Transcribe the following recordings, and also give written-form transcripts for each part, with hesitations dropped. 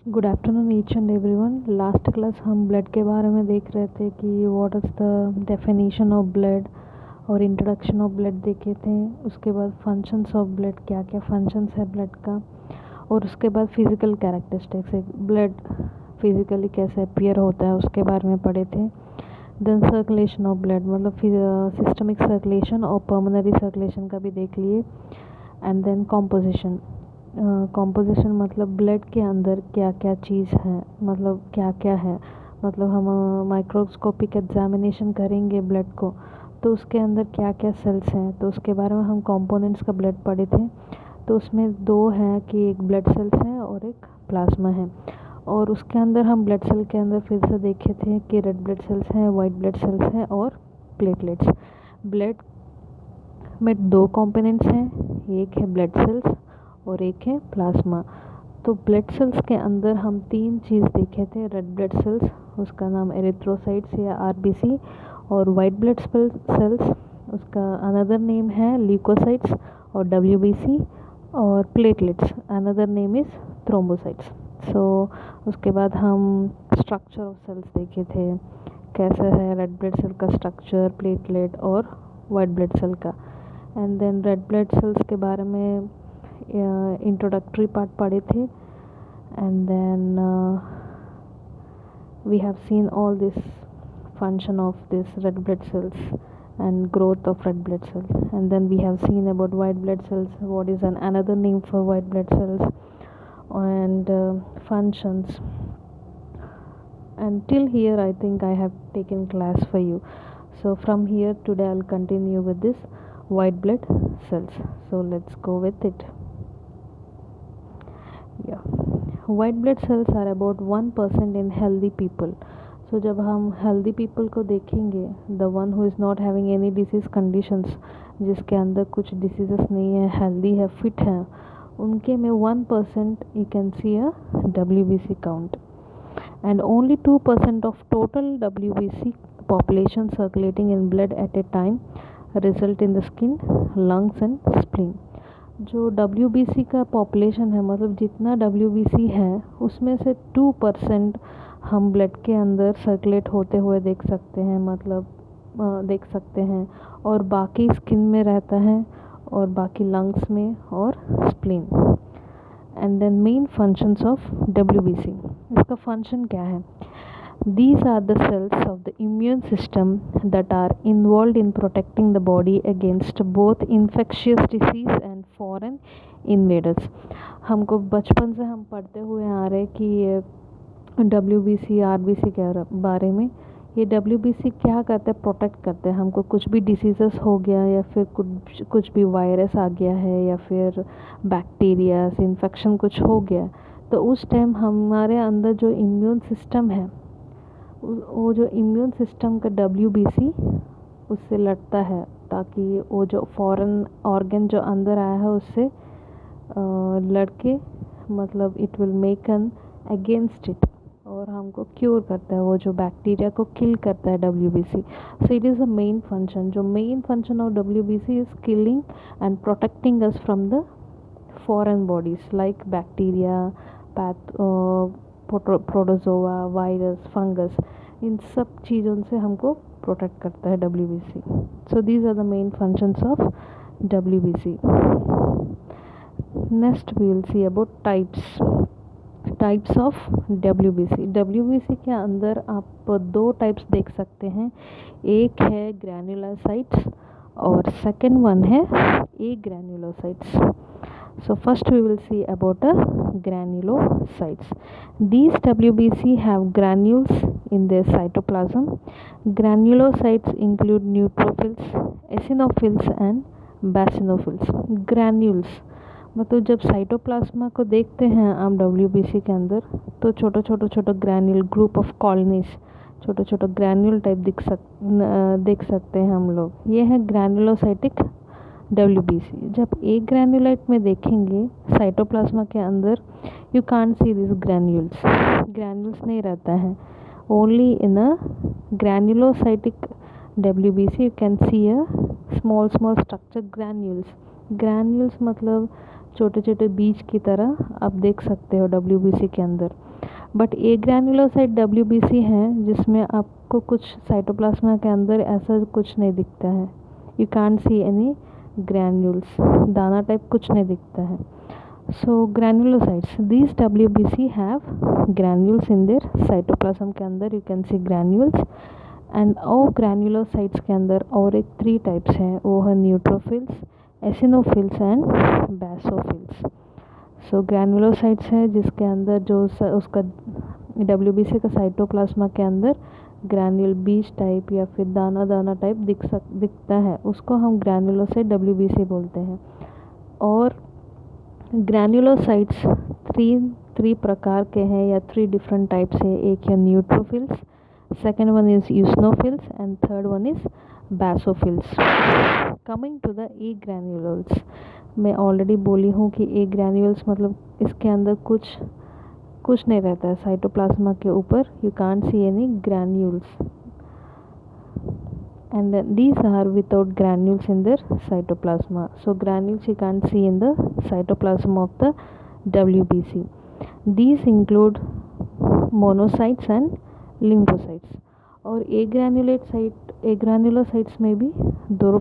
Good afternoon each and everyone. Last class हम blood के बारे में देख रहे थे कि what is the definition of blood और इंट्रोडक्शन ऑफ ब्लड देखे थे। उसके बाद फंक्शंस ऑफ ब्लड, क्या क्या फंक्शंस है ब्लड का, और उसके बाद फिज़िकल कैरेक्टरिस्टिक्स, ब्लड फिज़िकली कैसे अपीयर होता है उसके बारे में पढ़े थे। देन सर्कुलेशन ऑफ ब्लड मतलब सिस्टमिक सर्कुलेशन और पल्मोनरी सर्कुलेशन का भी देख लिए। And then composition. कॉम्पोजिशन मतलब ब्लड के अंदर क्या क्या चीज़ है, मतलब क्या क्या है, मतलब हम माइक्रोस्कोपिक एग्जामिनेशन करेंगे ब्लड को तो उसके अंदर क्या क्या सेल्स हैं, तो उसके बारे में हम कंपोनेंट्स का ब्लड पढ़े थे। तो उसमें दो हैं कि एक ब्लड सेल्स हैं और एक प्लाज्मा है। और उसके अंदर हम ब्लड सेल के अंदर फिर से देखे थे कि रेड ब्लड सेल्स हैं, वाइट ब्लड सेल्स हैं और प्लेटलेट्स। ब्लड में दो कंपोनेंट्स हैं, एक है ब्लड सेल्स और एक है प्लाज्मा। तो ब्लड सेल्स के अंदर हम तीन चीज़ देखे थे। रेड ब्लड सेल्स, उसका नाम एरिथ्रोसाइट्स या आरबीसी, और वाइट ब्लड सेल्स, उसका अनदर नेम है ल्यूकोसाइट्स और डब्ल्यूबीसी, और platelets another name is thrombocytes. So उसके बाद हम स्ट्रक्चर ऑफ सेल्स देखे थे, कैसा है रेड ब्लड सेल का स्ट्रक्चर, प्लेटलेट और वाइट ब्लड सेल का। And then red blood cells के बारे में इंट्रोडक्टरी पार्ट पढ़े थे। And then we have seen all this function of this red blood cells and growth of red blood cells. And then we have seen about white blood cells, what is another name for white blood cells, and functions. And till here I think I have taken class for you. So from here today I'll continue with this white blood cells. So let's go with it. Yeah, white blood cells are about 1% in healthy people. So जब हम healthy people को देखेंगे, the one who is not having any disease conditions, जिसके अंदर कुछ diseases नहीं है, healthy है, fit है, उनके में 1% you can see a WBC count, and only 2% of total WBC population circulating in blood at a time result in the skin, lungs and spleen. जो WBC का पॉपुलेशन है, मतलब जितना WBC है उसमें से 2% हम ब्लड के अंदर सर्कुलेट होते हुए देख सकते हैं, मतलब देख सकते हैं, और बाकी स्किन में रहता है और बाकी लंग्स में और spleen. And then main functions of WBC, इसका फंक्शन क्या है? These are the cells of the immune system that are involved in protecting the body against both infectious disease and foreign invaders. हमको बचपन से हम पढ़ते हुए आ रहे कि ये WBC RBC के बारे में, ये WBC क्या करते हैं? प्रोटेक्ट करते हैं हमको। कुछ भी डिसीज़ेस हो गया या फिर कुछ भी वायरस आ गया है या फिर बैक्टीरिया इन्फेक्शन कुछ हो गया, तो उस टाइम हमारे अंदर जो इम्यून सिस्टम है, वो जो इम्यून सिस्टम का WBC उससे लड़ता है, ताकि वो जो फॉरेन ऑर्गन जो अंदर आया है उससे लड़के, मतलब it will make an against it, और हमको क्योर करता है, वो जो बैक्टीरिया को किल करता है WBC. So it is the main function. जो main function of WBC is killing and protecting us from the foreign bodies like bacteria, protozoa, virus, fungus, इन सब चीज़ों से हमको प्रोटेक्ट करता है WBC. So these are the main functions of WBC. Next we will see about types of WBC. WBC के अंदर आप दो टाइप्स देख सकते हैं, एक है ग्रैन्युलोसाइट्स और सेकेंड वन है एग्रैन्युलोसाइट्स. So first we will see about granulocytes. These WBC have granules in their cytoplasm. Granulocytes include neutrophils, eosinophils and basionophils. Granules मतलब जब साइटोप्लाज्मा को देखते हैं हम WBC के अंदर, तो छोटा ग्रैन्यूल, ग्रुप ऑफ कॉलोनीज, छोटा ग्रैन्यूल टाइप देख सकते हैं हम लोग। ये है ग्रैनुलोसाइटिक WBC. जब एक ग्रैन्युलाइट में देखेंगे साइटोप्लाज्मा के अंदर, you can't see this granules नहीं रहता है. Only in a granulocytic WBC you can see a small structure granules. Granules मतलब छोटे छोटे बीज की तरह आप देख सकते हो WBC के अंदर। बट ए ग्रैन्युलोसाइट WBC है जिसमें आपको कुछ साइटोप्लाज्मा के अंदर ऐसा कुछ नहीं दिखता है। You can't see any granules, दाना टाइप कुछ नहीं दिखता है। So granulocytes, these WBC have granules in their cytoplasm के अंदर, you can see granules. And और ग्रैन्युलोसाइट्स के अंदर और एक 3 टाइप्स हैं, वो है neutrophils, eosinophils and basophils. So granulocytes है जिसके अंदर जो उसका WBC का साइटोप्लाज्मा के अंदर ग्रैन्यूल बीज टाइप या फिर दाना दाना टाइप दिखता है, उसको हम ग्रैन्युलोसाइट WBC बोलते हैं। और ग्रैन्युलोसाइट्स 3 प्रकार के हैं या 3 डिफरेंट टाइप्स है। एक है neutrophils, second one is eosinophils and third one is basophils. Coming to the a granules, मैं ऑलरेडी बोली हूँ कि ए ग्रैन्युल्स मतलब इसके अंदर कुछ नहीं रहता है साइटोप्लाज्मा के ऊपर, you can't see any granules and these are without granules in their cytoplasma. So granules you can't see in the cytoplasm of the WBC. These include monocytes and lymphocytes. और ए ग्रैन्युलोसाइट्स में भी दो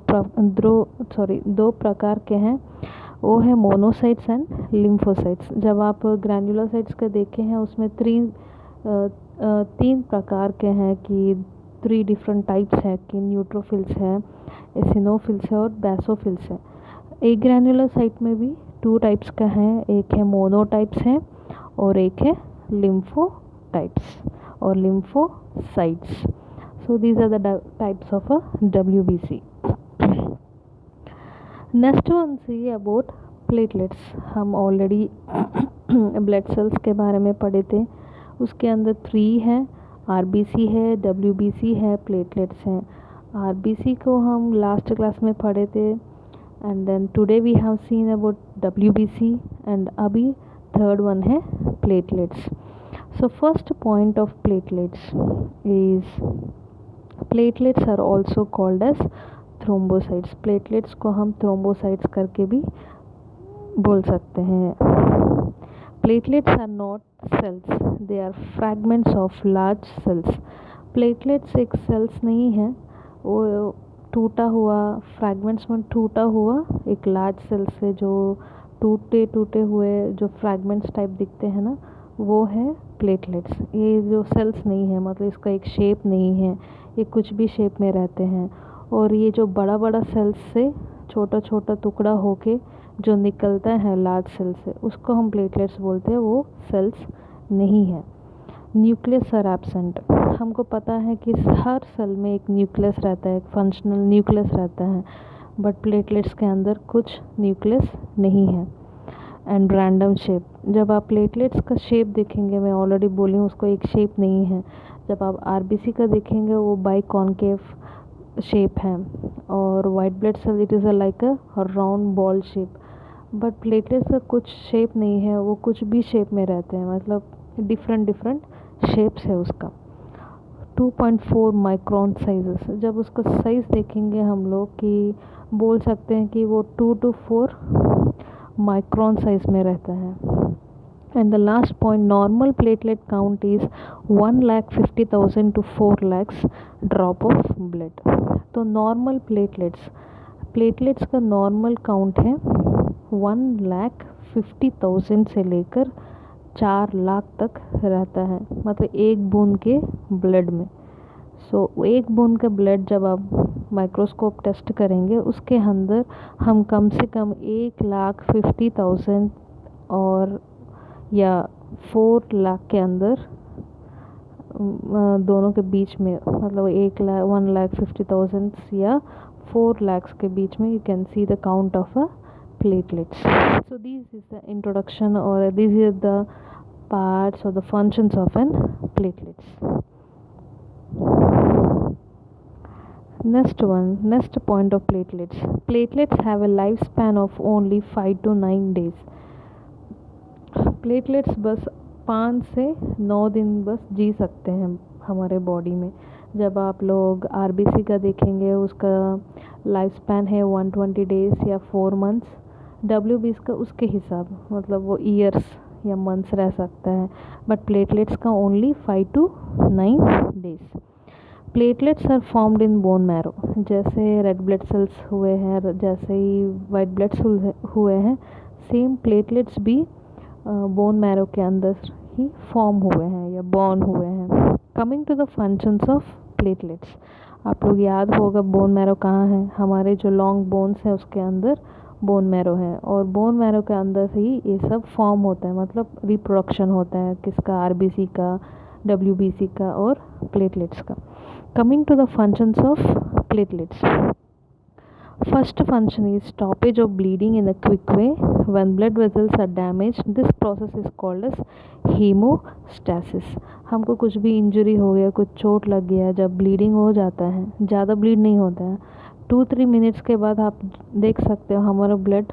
प्रकार के हैं, वो है मोनोसाइट्स एंड लिम्फोसाइट्स। जब आप ग्रैन्युलोसाइट्स का देखे हैं उसमें 3 प्रकार के हैं कि 3 डिफरेंट टाइप्स है कि न्यूट्रोफिल्स है, एसिनोफिल्स है और बेसोफिल्स है। एक ग्रैन्युलोसाइट में भी 2 टाइप्स का है, एक है मोनोटाइप्स है और एक है लिम्फोटाइप्स और lymphocytes. So these are the types of a WBC। Next one see about platelets. हम ऑलरेडी ब्लड सेल्स के बारे में पढ़े थे, उसके अंदर 3 हैं, RBC है, WBC है, प्लेटलेट्स हैं। RBC को हम लास्ट क्लास में पढ़े थे and then today we have seen about WBC and अभी थर्ड वन है platelets. So first point of platelets is platelets are also called as thrombocytes. Platelets को हम थ्रोम्बोसाइट्स करके भी बोल सकते हैं। Platelets are not cells, they are fragments of large cells. Platelets एक सेल्स नहीं है, वो टूटा हुआ फ्रैगमेंट्स में टूटा हुआ एक लार्ज सेल से जो टूटे हुए जो फ्रैगमेंट्स टाइप दिखते हैं ना, वो है प्लेटलेट्स। ये जो सेल्स नहीं है, मतलब इसका एक शेप नहीं है, ये कुछ भी शेप में रहते हैं। और ये जो बड़ा बड़ा सेल्स से छोटा छोटा टुकड़ा होके जो निकलता है लार्ज सेल से, उसको हम प्लेटलेट्स बोलते हैं, वो सेल्स नहीं है। Nucleus are absent. हमको पता है कि हर सेल में एक न्यूक्लियस रहता है, एक फंक्शनल न्यूक्लियस रहता है, बट प्लेटलेट्स के अंदर कुछ न्यूक्लियस नहीं है। एंड रैंडम शेप, जब आप प्लेटलेट्स का शेप देखेंगे, मैं ऑलरेडी बोली हूँ उसको एक शेप नहीं है। जब आप RBC का देखेंगे वो बाई कॉन्केव शेप है, और white blood cell it is like a round ball shape. But platelets का कुछ शेप नहीं है, वो कुछ भी शेप में रहते हैं, मतलब डिफरेंट शेप्स है उसका। 2.4 माइक्रोन साइजेस, जब उसका साइज़ देखेंगे हम लोग कि बोल सकते हैं कि वो 2 to 4 माइक्रोन साइज में रहता है। And the last point, normal platelet count is 1,50,000 to 4 lakhs drop of blood. तो नॉर्मल प्लेटलेट्स का नॉर्मल काउंट है 1,50,000 से लेकर 4 लाख तक रहता है, मतलब एक बूंद के ब्लड में। सो एक बूंद का ब्लड जब आप माइक्रोस्कोप टेस्ट करेंगे, उसके अंदर हम कम से कम 1,50,000 और या 4 लाख के अंदर दोनों के बीच में, मतलब 1,50,000 या 4 lakhs के बीच में, you can see the count of a platelets. So this is the introduction, or these are the parts or the functions of an platelets. Next point of platelets. Platelets have a lifespan of only 5 to 9 days. Platelets बस 5 से 9 दिन बस जी सकते हैं हमारे body में। जब आप लोग RBC का देखेंगे, उसका लाइफ स्पैन है 120 days या 4 months। WBC का उसके हिसाब, मतलब वो ईयर्स या मंथ्स रह सकता है, बट प्लेटलेट्स का only 5 to 9 days। Platelets are formed in bone marrow, जैसे रेड ब्लड सेल्स हुए हैं, जैसे ही वाइट ब्लड सेल्स हुए हैं, सेम प्लेटलेट्स भी बोन मैरो के अंदर ही फॉर्म हुए हैं या बॉर्न हुए हैं। Coming to the functions of platelets, आप लोग याद होगा बोन मैरो कहाँ है, हमारे जो लॉन्ग बोन्स है उसके अंदर बोन मैरो है, और बोन मैरो के अंदर से ही ये सब फॉर्म होता है, मतलब रिप्रोडक्शन होता है किसका, RBC का, WBC का और प्लेटलेट्स का। Coming to the functions of platelets, first function is stoppage of bleeding in a quick way when blood vessels are damaged। this process is called as hemostasis। हमको कुछ भी इंजरी हो गया, कुछ चोट लग गया, जब ब्लीडिंग हो जाता है, ज़्यादा ब्लीड नहीं होता है, 2-3 मिनट्स के बाद आप देख सकते हो हमारा ब्लड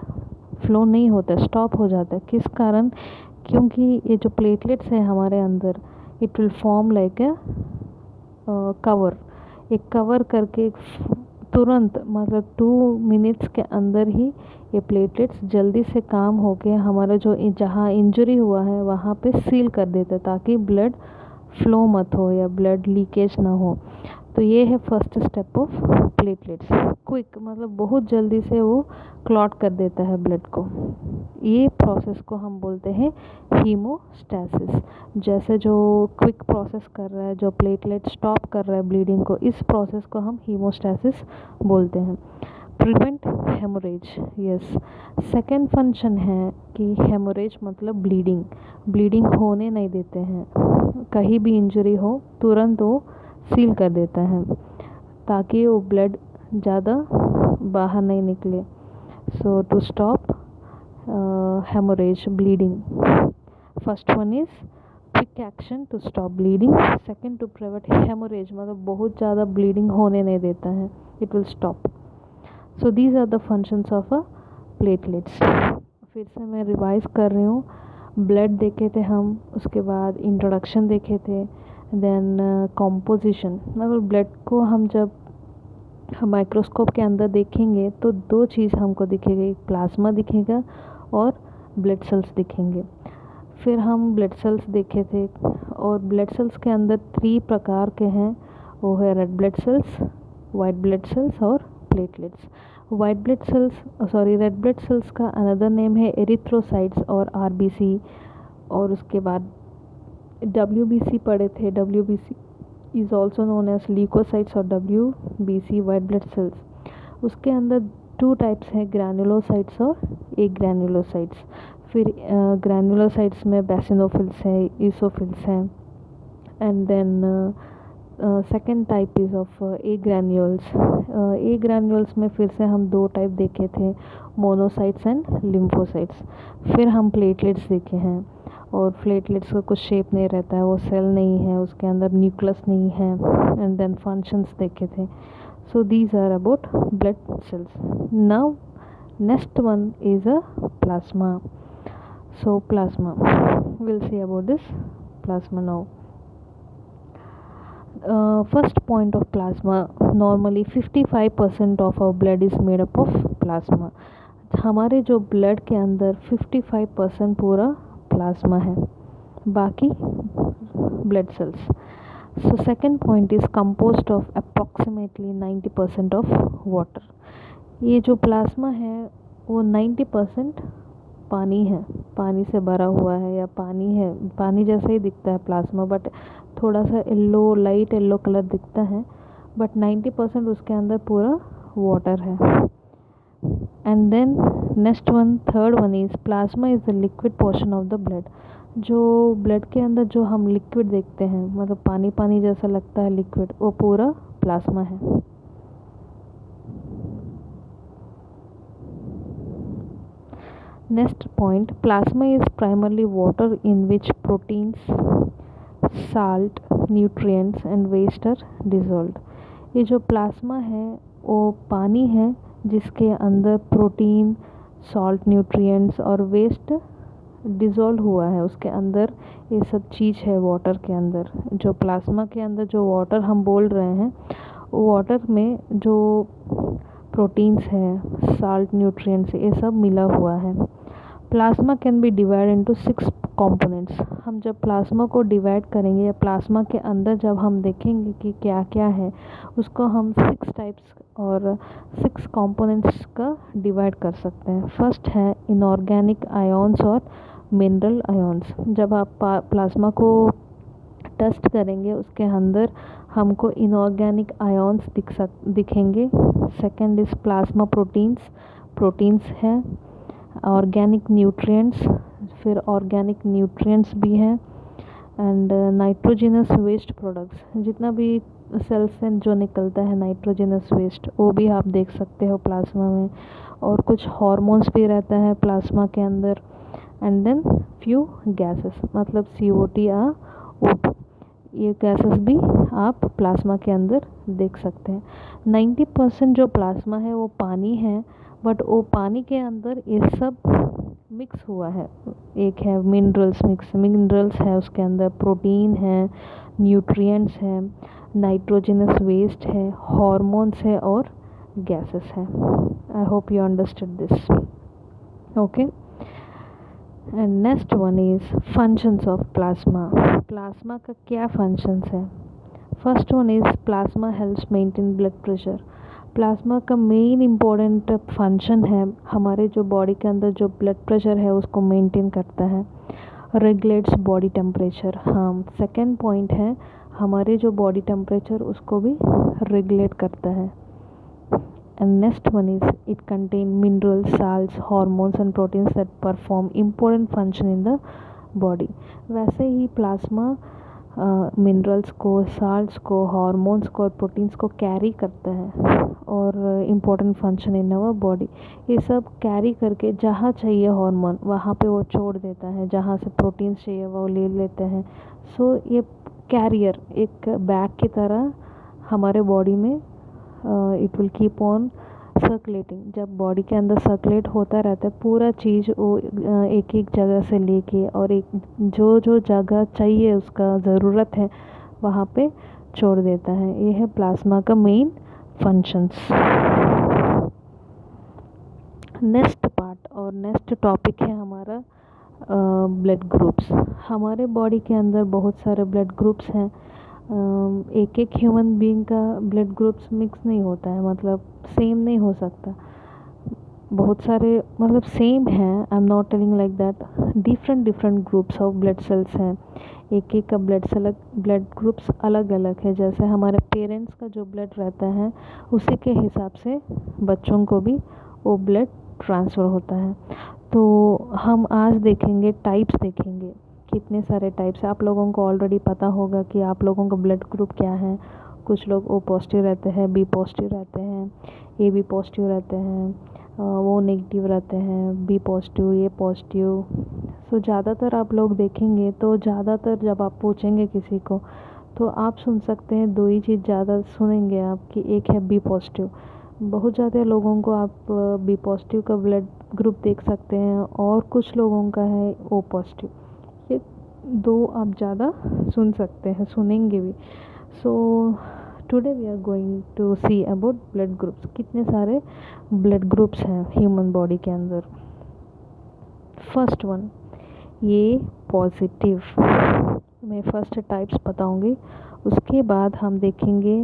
फ्लो नहीं होता, स्टॉप हो जाता है। किस कारण? क्योंकि ये जो प्लेटलेट्स है हमारे अंदर, it will form like A cover, एक कवर करके तुरंत, मतलब 2 मिनट्स के अंदर ही ये प्लेटलेट्स जल्दी से काम होके हमारा जो जहाँ इंजरी हुआ है वहाँ पे सील कर देता है, ताकि ब्लड फ्लो मत हो या ब्लड लीकेज ना हो। तो ये है first step of platelets. Quick मतलब बहुत जल्दी से वो क्लॉट कर देता है ब्लड को। ये प्रोसेस को हम बोलते हैं हीमोस्टैसिस। जैसे जो क्विक प्रोसेस कर रहा है, जो प्लेटलेट स्टॉप कर रहा है ब्लीडिंग को, इस प्रोसेस को हम हीमोस्टैसिस बोलते हैं। Prevent haemorrhage, yes, second function है कि हेमोरेज मतलब ब्लीडिंग, ब्लीडिंग होने नहीं देते हैं। कहीं भी इंजरी हो तुरंत वो सील कर देता है, ताकि वो ब्लड ज़्यादा बाहर नहीं निकले। So to stop haemorrhage bleeding, first one is quick action to stop bleeding, second to prevent haemorrhage मतलब बहुत ज़्यादा ब्लीडिंग होने नहीं देता है, it will stop. So these are the functions of a platelets. फिर से मैं रिवाइज कर रही हूँ। ब्लड देखे थे हम, उसके बाद इंट्रोडक्शन देखे थे, देन कॉम्पोजिशन, मतलब ब्लड को हम जब माइक्रोस्कोप के अंदर देखेंगे तो 2 चीज़ हमको दिखेगा, एक प्लाज्मा दिखेगा और ब्लड सेल्स दिखेंगे। फिर हम ब्लड सेल्स देखे थे, और ब्लड सेल्स के अंदर 3 प्रकार के हैं, वो है red blood cells, white blood cells और platelets. White blood cells red blood cells का अनदर नेम है एरिथ्रोसाइट्स और RBC, और उसके बाद WBC पढ़े थे, WBC is also known as leucocytes और WBC वाइट ब्लड सेल्स। उसके अंदर 2 टाइप्स हैं, ग्रैनुलोसाइट्स और एग्रैनुलोसाइट्स। फिर ग्रैनुलोसाइट्स में बेसिनोफिल्स हैं, ईसोफिल्स हैं, and then second type is of agranules. Agranules में फिर से हम 2 टाइप देखे थे, मोनोसाइट्स एंड लिम्फोसाइट्स। फिर हम प्लेटलेट्स देखे हैं, और प्लेटलेट्स का कुछ शेप नहीं रहता है, वो सेल नहीं है, उसके अंदर न्यूक्लियस नहीं है, एंड देन फंक्शंस देखे थे। So these are about blood cells. Now next one is a plasma. So plasma, we'll see about this plasma now. First point of plasma, normally 55% of our blood is made up of plasma। हमारे जो blood के अंदर 55% पूरा plasma है, बाकी blood cells. So second point is composed of approximately 90% of water. ये जो plasma है वो 90% पानी है, पानी से भरा हुआ है, या पानी है, पानी जैसा ही दिखता है प्लाज्मा, बट थोड़ा सा येलो, लाइट येलो कलर दिखता है, बट 90% उसके अंदर पूरा वाटर है। And then next one, third one is plasma is the liquid portion of the blood. जो ब्लड के अंदर जो हम लिक्विड देखते हैं, मतलब पानी पानी जैसा लगता है लिक्विड, वो पूरा प्लाज्मा है। Next point, plasma is primarily water in which proteins, salt, nutrients and waste are dissolved। ये जो प्लाज्मा है वो पानी है जिसके अंदर प्रोटीन, सॉल्ट, न्यूट्रिएंट्स और वेस्ट डिज़ोल्व हुआ है, उसके अंदर ये सब चीज़ है वाटर के अंदर। जो प्लाज्मा के अंदर जो वाटर हम बोल रहे हैं, वो वाटर में जो प्रोटीन्स है, साल्ट, न्यूट्रिएंट्स, ये सब मिला हुआ है। Plasma can be divide into 6 components. हम जब प्लाज्मा को डिवाइड करेंगे या प्लाज्मा के अंदर जब हम देखेंगे कि क्या क्या है, उसको हम 6 टाइप्स और 6 कंपोनेंट्स का डिवाइड कर सकते हैं। फर्स्ट है इनऑर्गेनिक आयंस और मिनरल आयंस। जब आप प्लाज्मा को टेस्ट करेंगे उसके अंदर हमको इनऑर्गेनिक आयंस दिखेंगे। सेकंड इज़ प्लाज्मा प्रोटीन्स है। ऑर्गेनिक न्यूट्रिएंट्स, फिर ऑर्गेनिक न्यूट्रिएंट्स भी हैं। एंड नाइट्रोजनस वेस्ट प्रोडक्ट्स, जितना भी सेल से जो निकलता है नाइट्रोजनस वेस्ट, वो भी आप देख सकते हो प्लाज्मा में। और कुछ हार्मोन्स भी रहता है प्लाज्मा के अंदर। एंड देन फ्यू गैसेस, मतलब CO2 या O2, ये गैसेस भी आप प्लाज्मा के अंदर देख सकते हैं। 90% जो प्लाज्मा है वो पानी है, बट वो पानी के अंदर ये सब मिक्स हुआ है। एक है मिनरल्स है उसके अंदर, प्रोटीन है, न्यूट्रिएंट्स है, नाइट्रोजनस वेस्ट है, हार्मोन्स है और गैसेस है। I hope you understood this. Okay, and next one is functions of plasma. Plasma का क्या फंक्शंस है? First one is plasma helps maintain blood pressure. Plasma का मेन इम्पोर्टेंट फंक्शन है हमारे जो बॉडी के अंदर जो ब्लड प्रेशर है उसको मेंटेन करता है। Regulates body temperature. हाँ, सेकेंड पॉइंट है हमारे जो बॉडी टेम्परेचर उसको भी रेगुलेट करता है। And next one is it contain minerals, salts, hormones and proteins that perform important function in the body. वैसे ही प्लाज्मा मिनरल्स को, साल्ट्स को, हार्मोन्स को और प्रोटीन्स को कैरी करता है और important function in our body. ये सब कैरी करके जहाँ चाहिए हार्मोन वहाँ पे वो छोड़ देता है, जहाँ से प्रोटीन्स चाहिए वो ले लेते हैं। सो ये कैरियर एक बैग की तरह हमारे बॉडी में it will keep on circulating. जब बॉडी के अंदर सर्कुलेट होता रहता है पूरा चीज़, वो एक एक जगह से लेके और एक जो जो जगह चाहिए उसका ज़रूरत है वहाँ पे छोड़ देता है। ये है प्लाज्मा का मेन फंक्शंस। नेक्स्ट पार्ट और नेक्स्ट टॉपिक है हमारा ब्लड ग्रुप्स। हमारे बॉडी के अंदर बहुत सारे ब्लड ग्रुप्स हैं। एक एक ह्यूमन बीइंग का ब्लड ग्रुप्स मिक्स नहीं होता है, मतलब सेम नहीं हो सकता। बहुत सारे मतलब सेम हैं, I am not telling like that. Different groups of blood cells हैं। एक एक का ब्लड ग्रुप्स अलग अलग है। जैसे हमारे पेरेंट्स का जो ब्लड रहता है उसी के हिसाब से बच्चों को भी वो ब्लड ट्रांसफ़र होता है। तो हम आज देखेंगे, टाइप्स देखेंगे, कितने सारे टाइप्स हैं। आप लोगों को ऑलरेडी पता होगा कि आप लोगों का ब्लड ग्रुप क्या है। कुछ लोग O पॉजिटिव रहते हैं, B पॉजिटिव रहते हैं, AB पॉजिटिव रहते हैं, O नेगेटिव रहते हैं, B पॉजिटिव, A पॉजिटिव। सो ज़्यादातर आप लोग देखेंगे तो ज़्यादातर जब आप पूछेंगे किसी को तो आप सुन सकते हैं दो ही चीज़ ज़्यादा सुनेंगे आप, कि एक है B पॉजिटिव। बहुत ज़्यादा लोगों को आप B पॉजिटिव का ब्लड ग्रुप देख सकते हैं और कुछ लोगों का है O पॉजिटिव। ये दो आप ज़्यादा सुन सकते हैं, सुनेंगे भी। So today we are going to see about blood groups. कितने सारे ब्लड ग्रुप्स हैं ह्यूमन बॉडी के अंदर। First one, A positive. मैं फर्स्ट टाइप्स बताऊंगी, उसके बाद हम देखेंगे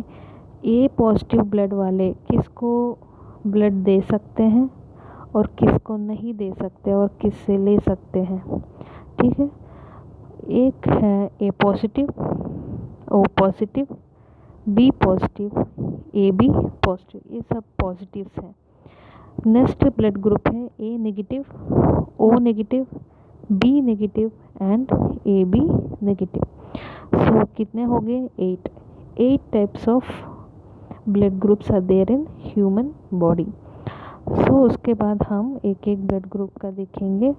A पॉजिटिव ब्लड वाले किसको ब्लड दे सकते हैं और किसको नहीं दे सकते और किससे ले सकते हैं। ठीक है, एक है A positive, O positive, B positive, AB positive, ये सब पॉजिटिव्स हैं। नेक्स्ट ब्लड ग्रुप है A negative, O negative, B negative and AB negative. So कितने हो गए? 8 types of blood groups are there in human body. So उसके बाद हम एक एक ब्लड ग्रुप का देखेंगे।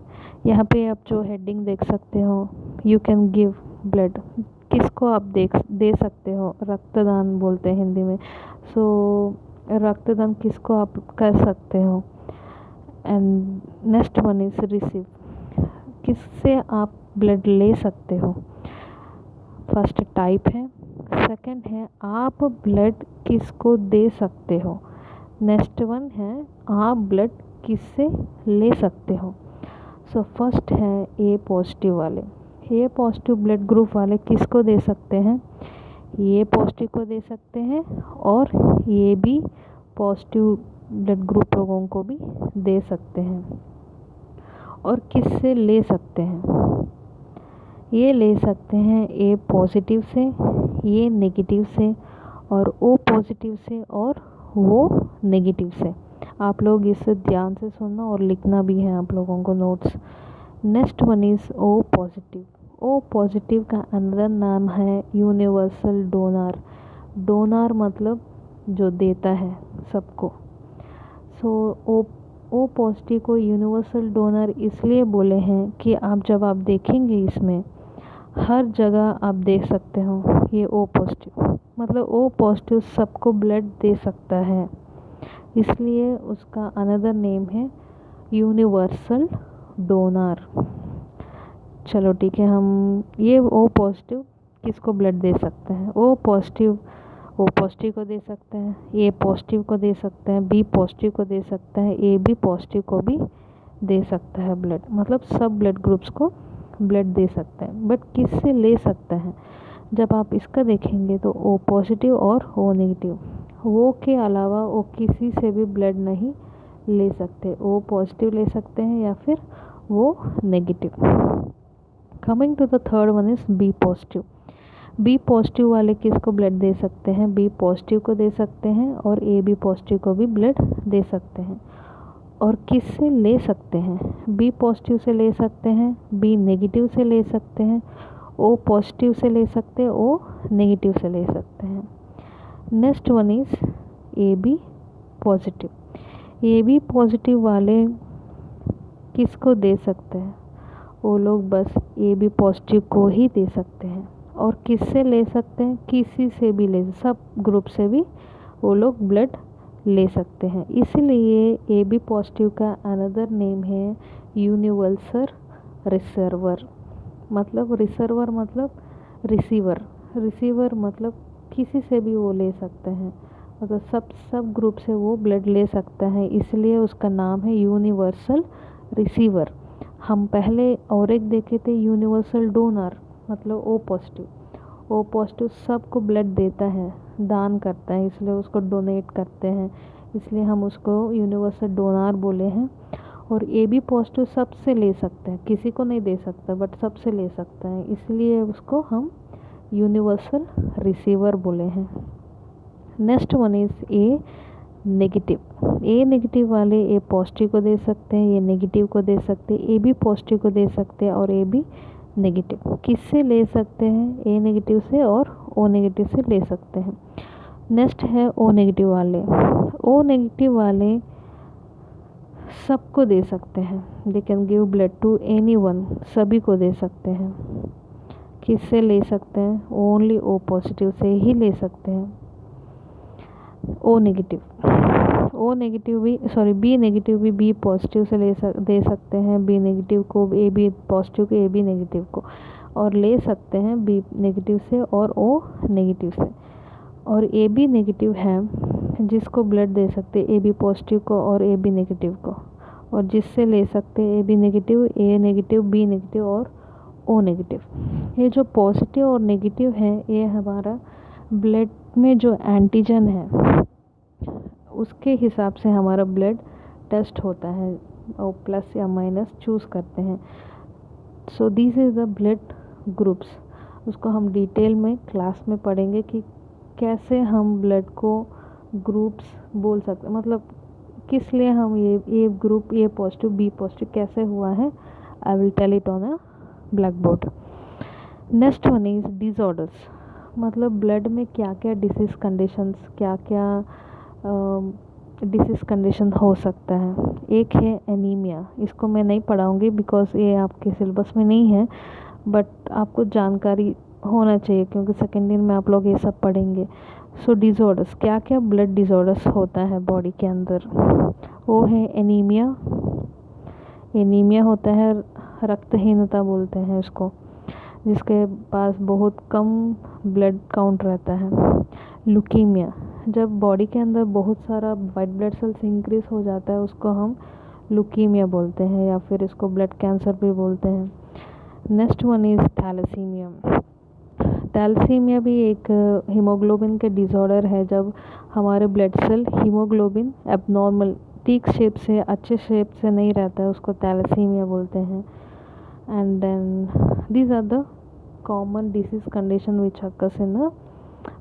यहाँ पे आप जो हेडिंग देख सकते हो, यू कैन गिव ब्लड, किसको आप दे सकते हो, रक्तदान बोलते हैं हिंदी में। सो रक्तदान किसको आप कर सकते हो। And next one is receive, किससे आप ब्लड ले सकते हो। फर्स्ट टाइप है। सेकंड है आप ब्लड किसको दे सकते हो। नेक्स्ट वन है आप ब्लड किससे ले सकते हो। सो फर्स्ट है ए पॉजिटिव वाले। ए पॉजिटिव ब्लड ग्रुप वाले किसको दे सकते हैं, ए पॉजिटिव को दे सकते हैं और A B positive blood group लोगों को भी दे सकते हैं। और किससे ले सकते हैं, ये ले सकते हैं ए पॉजिटिव से, ये नेगेटिव से, और ओ पॉजिटिव से और वो नेगेटिव से। आप लोग इसे ध्यान से सुनना और लिखना भी है आप लोगों को notes. Next one is O positive. O positive का अनदर नाम है यूनिवर्सल डोनर। डोनर मतलब जो देता है सबको। सो ओ पॉजिटिव को यूनिवर्सल डोनर इसलिए बोले हैं कि जब आप देखेंगे इसमें हर जगह आप देख सकते हो ये ओ पॉजिटिव, मतलब ओ पॉजिटिव सबको ब्लड दे सकता है, इसलिए उसका अनदर नेम है यूनिवर्सल डोनर। चलो ठीक है, हम ये ओ पॉजिटिव किसको ब्लड दे सकते हैं, ओ पॉजिटिव को दे सकते हैं, ए पॉजिटिव को दे सकते हैं, बी पॉजिटिव को दे सकता है, ए बी पॉजिटिव को भी दे सकता है ब्लड, मतलब सब ब्लड ग्रुप्स को ब्लड दे सकते हैं। बट किससे ले सकता है, जब आप इसका देखेंगे तो ओ पॉजिटिव और ओ नेगेटिव, वो के अलावा वो किसी से भी ब्लड नहीं ले सकते। ओ पॉजिटिव ले सकते हैं या फिर वो negative. Coming to the third one is B positive. B positive वाले किसको ब्लड दे सकते हैं, बी पॉजिटिव को दे सकते हैं और ए बी पॉजिटिव को भी ब्लड दे सकते हैं। और किससे ले सकते हैं, बी पॉजिटिव से ले सकते हैं, बी नेगेटिव से ले सकते हैं, ओ पॉजिटिव से ले सकते हैं, ओ नेगेटिव से ले सकते हैं। Next one is A B positive. A B positive वाले किसको दे सकते हैं, वो लोग बस ए बी पॉजिटिव को ही दे सकते हैं। और किससे ले सकते हैं, किसी से भी ले, सब ग्रुप से भी वो लोग ब्लड ले सकते हैं। इसीलिए ए बी पॉजिटिव का अनदर नेम है यूनिवर्सल रिसर्वर। मतलब रिसर्वर मतलब रिसीवर, रिसीवर मतलब किसी से भी वो ले सकते हैं, मतलब सब ग्रुप से वो ब्लड ले सकता है, इसलिए उसका नाम है यूनिवर्सल रिसीवर। हम पहले और एक देखे थे यूनिवर्सल डोनर, मतलब ओ पॉजिटिव। ओ पॉजिटिव सबको ब्लड देता है, दान करता है, इसलिए उसको डोनेट करते हैं, इसलिए हम उसको यूनिवर्सल डोनर बोले हैं। और ए बी पॉजिटिव सबसे ले सकते हैं, किसी को नहीं दे सकता बट सबसे ले सकता है, इसलिए उसको हम यूनिवर्सल रिसीवर बोले हैं। Next one is A negative. A negative वाले ए पॉजिटिव को दे सकते हैं, ए नेगेटिव को दे सकते हैं, ए बी पॉजिटिव को दे सकते हैं और ए बी नेगेटिव। किससे ले सकते हैं, ए नेगेटिव से और ओ नेगेटिव से ले सकते हैं। नेक्स्ट है ओ नेगेटिव वाले। ओ नेगेटिव वाले सबको दे सकते हैं, they can give blood to any one, सभी को दे सकते हैं। किससे ले सकते हैं, ओनली ओ पॉजिटिव से ही ले सकते हैं। ओ नेगेटिव भी बी नेगेटिव भी बी पॉजिटिव से दे सकते हैं, बी नेगेटिव को ए बी पॉजिटिव को ए बी नेगेटिव को, और ले सकते हैं बी नेगेटिव से और ओ नेगेटिव से। और ए बी नेगेटिव है जिसको ब्लड दे सकते हैं ए बी पॉजिटिव को और ए बी नेगेटिव को, और जिससे ले सकते हैं A B negative, A negative, B negative और ओ नेगेटिव। ये जो पॉजिटिव और नेगेटिव है ये हमारा ब्लड में जो एंटीजन है उसके हिसाब से हमारा ब्लड टेस्ट होता है और प्लस या माइनस चूज़ करते हैं। So this is the blood groups. उसको हम डिटेल में क्लास में पढ़ेंगे कि कैसे हम ब्लड को ग्रुप्स बोल सकते हैं, मतलब किस लिए हम ये group A positive B positive कैसे हुआ है। I will tell it on a blackboard. Next one is disorders. मतलब ब्लड में क्या क्या डिसीज़ कंडीशंस, क्या क्या डिसीज़ कंडीशन हो सकता है। एक है एनीमिया, इसको मैं नहीं पढ़ाऊँगी बिकॉज ये आपके सिलेबस में नहीं है, बट आपको जानकारी होना चाहिए क्योंकि सेकेंड ईयर में आप लोग ये सब पढ़ेंगे। सो डिसऑर्डर्स, क्या क्या ब्लड डिसऑर्डर्स होता है बॉडी के अंदर, वो है एनीमिया। एनीमिया होता है रक्तहीनता बोलते हैं उसको, जिसके पास बहुत कम ब्लड काउंट रहता है। लुकीमिया, जब बॉडी के अंदर बहुत सारा वाइट ब्लड सेल्स इंक्रीज हो जाता है उसको हम लुकीमिया बोलते हैं, या फिर इसको ब्लड कैंसर भी बोलते हैं। Next one is thalassaemia. Thalassaemia भी एक हीमोग्लोबिन के डिसऑर्डर है, जब हमारे ब्लड सेल हीमोग्लोबिन एबनॉर्मल ठीक शेप से, अच्छे शेप से नहीं रहता है, उसको थैलेसीमिया बोलते हैं। And then these are the common disease condition which occurs in the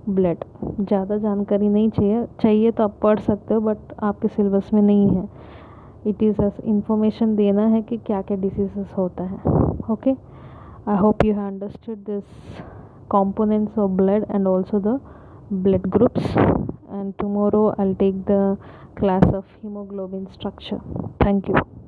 blood. ज़्यादा जानकारी नहीं चाहिए तो आप पढ़ सकते हो, बट आपके सिलेबस में नहीं है। इट इज़ इंफॉर्मेशन देना है कि क्या क्या डिसीजेस होता है। Okay, I hope you have understood this components of blood and also the blood groups. And tomorrow I'll take the class of hemoglobin structure. Thank you.